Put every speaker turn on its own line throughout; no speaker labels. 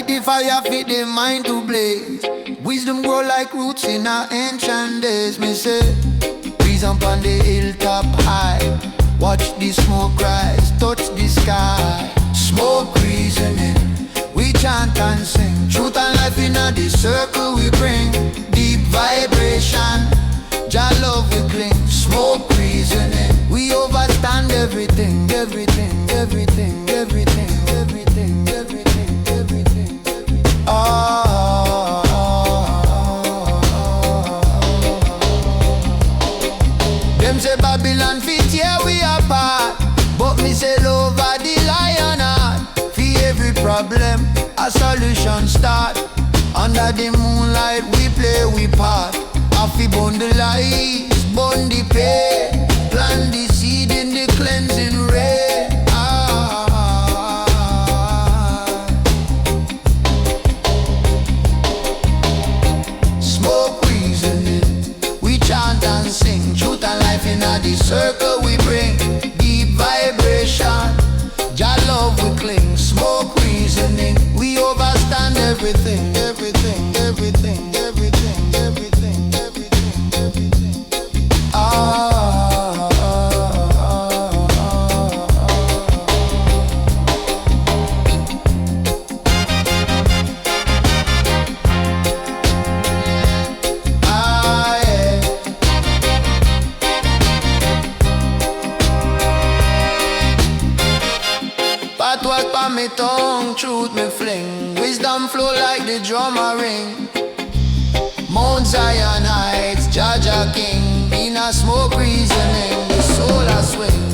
the fire, fit the mind to blaze. Wisdom grow like roots in our ancient days. Me say, breeze up on the hilltop high. Watch the smoke rise, touch the sky. Smoke reasoning, we chant and sing. Truth and life in a the circle we bring. Deep vibration, Jah love we cling. Smoke reasoning, we overstand everything, everything, everything, everything, everything, everything, everything. Them say Babylon fit, yeah we apart. But me say love a the lion heart. For every problem, a solution start. Under the moonlight we play we part. Happy burn the lights, burn the pain. Plant the seed in the cleansing rain. Smoke reasoning, we chant and sing. Truth and life in the circle we bring. Deep vibration, Jah love we cling. Smoke reasoning, we overstand everything, everything, everything, everything, everything, everything, everything. Patois pa me tongue, truth me fling. Wisdom flow like the drummer ring. Mount Zion Heights, Jah King. In a smoke reasoning, the soul a swing.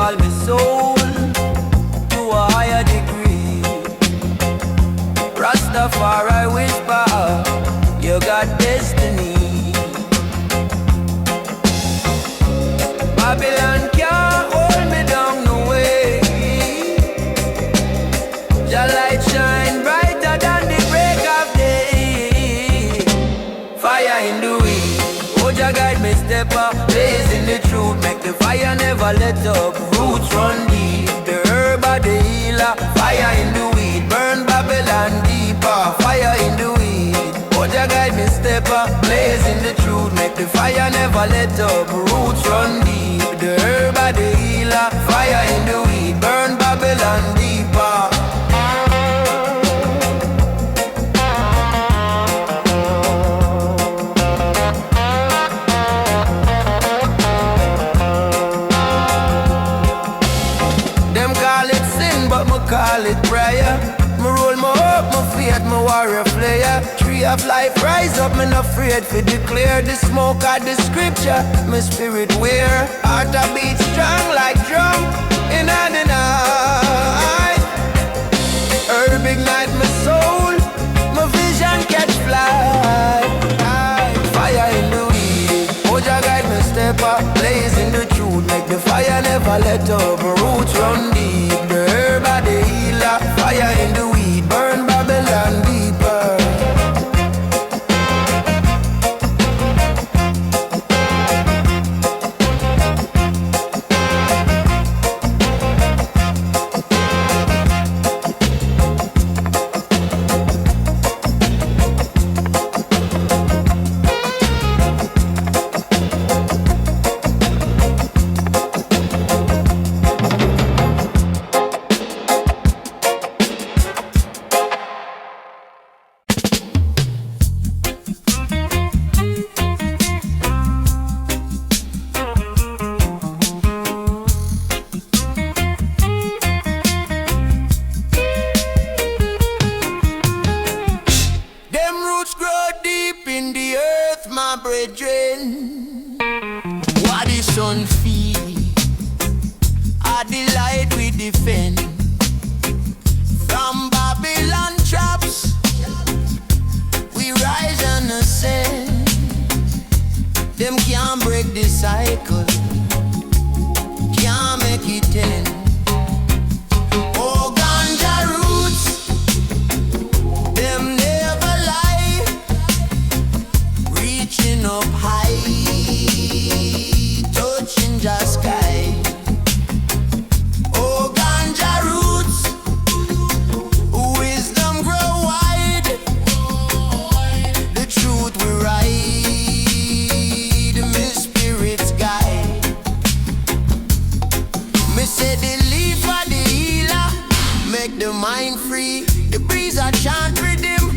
call me soul to a higher degree. Rastafari whisper, you got destiny. Babylon can't hold me down no way. Your light shine brighter than the break of day. Fire in the wind, oh Jah guide me step up. Blazing the truth, make the fire never let up. Roots run deep, the Herbal, the healer. Fire in the weed, burn Babylon deeper. Fire in the weed, oh Jah guide me step up. Blazing the truth, make the fire never let up. Roots run deep, the Herbal, the healer. Fire in the weed, burn Babylon deeper. Call it prayer. Me roll my hope, my faith, my warrior flair. Tree of life rise up, me not afraid to declare the smoke of the scripture. My spirit wear, heart a beat strong like drum in the night. Herb ignite my soul, my vision catch flight. Fire in the weed, oh Jah guide me step up. Blazing the truth, make the fire never let up. My roots run deep, the Herbal, the healer. Fire in the weed, burn Babylon deeper. What the sun feed, a delight we defend. From Babylon traps, we rise and ascend. Them can't break the cycle, can't make it end. Oh, Ganja Roots, them never lie, reaching up high, touching the sky. Oh, Ganja Roots, wisdom grow wide, the truth we ride, my spirit's guide. Me say the leaf of the healer, make the mind free. The breeze a chant rhythm,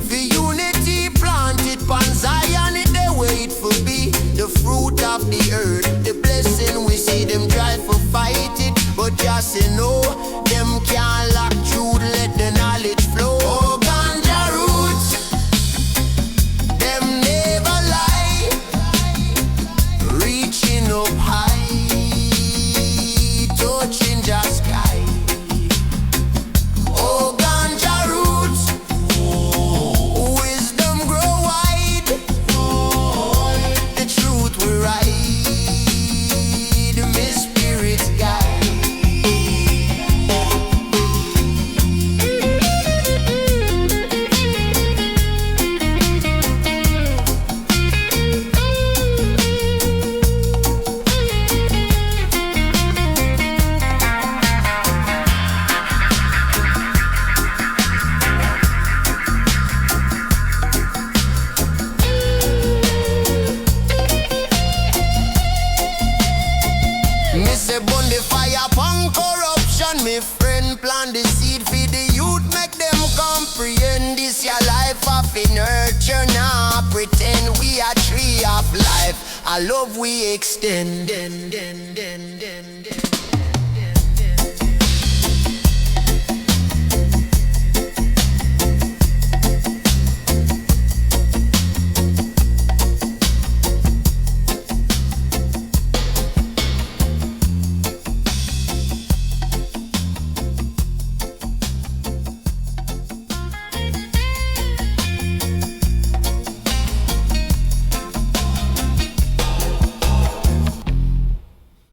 for unity planted pan Zion, it the way it for be. The fruit of the earth, the blessing we see them try for fight it, but just say no, them can't lock truth, let the knowledge flow. Oh, Ganja Roots, them never lie, reaching up high, touching the sky. Oh, Ganja Roots, wisdom grow wide, the truth we ride, my spirit's guide. Me say burn the fire upon corruption. Me friend plant the seed for the youth, make them comprehend this your life of nurture. Nah, pretend we a tree of life, a love we extend.